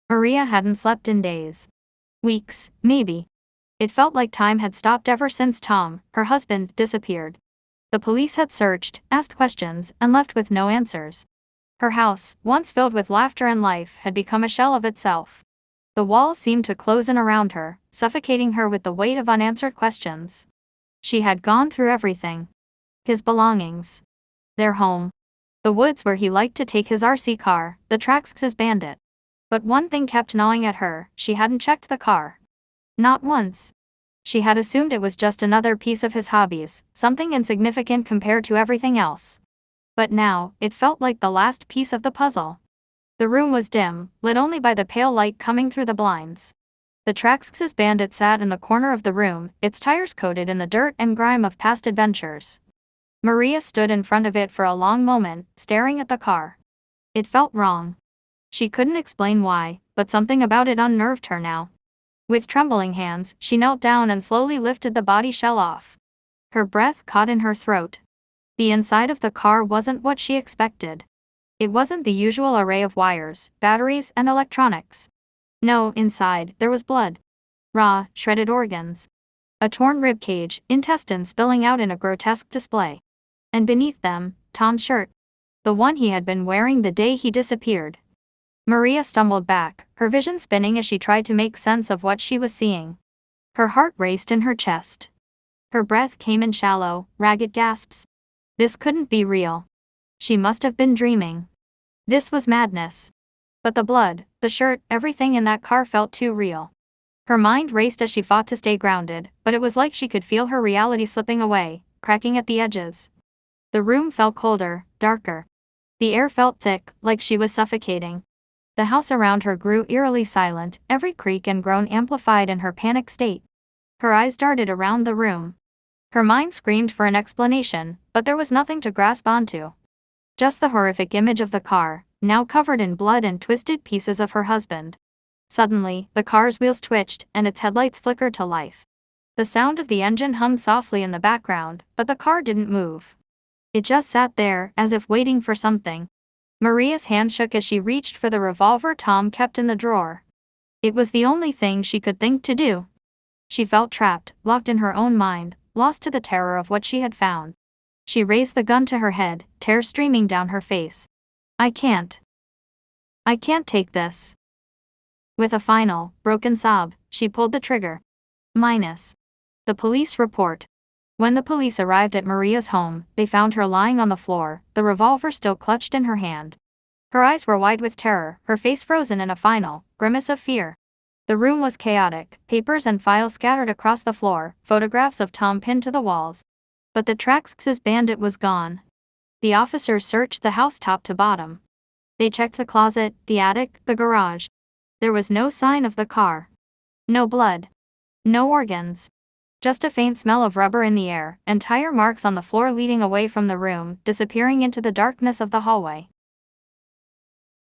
Maria hadn't slept in days. Weeks, maybe. It felt like time had stopped ever since Tom, her husband, disappeared. The police had searched, asked questions, and left with no answers. Her house, once filled with laughter and life, had become a shell of itself. The walls seemed to close in around her, suffocating her with the weight of unanswered questions. She had gone through everything. His belongings. Their home. The woods where he liked to take his RC car, the Traxxas Bandit. But one thing kept gnawing at her: she hadn't checked the car. Not once. She had assumed it was just another piece of his hobbies, something insignificant compared to everything else. But now, it felt like the last piece of the puzzle. The room was dim, lit only by the pale light coming through the blinds. The Traxxas Bandit sat in the corner of the room, its tires coated in the dirt and grime of past adventures. Maria stood in front of it for a long moment, staring at the car. It felt wrong. She couldn't explain why, but something about it unnerved her now. With trembling hands, she knelt down and slowly lifted the body shell off. Her breath caught in her throat. The inside of the car wasn't what she expected. It wasn't the usual array of wires, batteries, and electronics. No, inside, there was blood. Raw, shredded organs. A torn ribcage, intestines spilling out in a grotesque display. And beneath them, Tom's shirt. The one he had been wearing the day he disappeared. Maria stumbled back, her vision spinning as she tried to make sense of what she was seeing. Her heart raced in her chest. Her breath came in shallow, ragged gasps. This couldn't be real. She must have been dreaming. This was madness. But the blood, the shirt, everything in that car felt too real. Her mind raced as she fought to stay grounded, but it was like she could feel her reality slipping away, cracking at the edges. The room felt colder, darker. The air felt thick, like she was suffocating. The house around her grew eerily silent, every creak and groan amplified in her panic state. Her eyes darted around the room. Her mind screamed for an explanation, but there was nothing to grasp onto. Just the horrific image of the car, now covered in blood and twisted pieces of her husband. Suddenly, the car's wheels twitched, and its headlights flickered to life. The sound of the engine hummed softly in the background, but the car didn't move. It just sat there, as if waiting for something. Maria's hand shook as she reached for the revolver Tom kept in the drawer. It was the only thing she could think to do. She felt trapped, locked in her own mind, lost to the terror of what she had found. She raised the gun to her head, tears streaming down her face. I can't take this. With a final, broken sob, she pulled the trigger. The police report. When the police arrived at Maria's home, they found her lying on the floor, the revolver still clutched in her hand. Her eyes were wide with terror, her face frozen in a final grimace of fear. The room was chaotic, papers and files scattered across the floor, photographs of Tom pinned to the walls. But the Traxxas Bandit was gone. The officers searched the house top to bottom. They checked the closet, the attic, the garage. There was no sign of the car. No blood. No organs. Just a faint smell of rubber in the air, and tire marks on the floor leading away from the room, disappearing into the darkness of the hallway.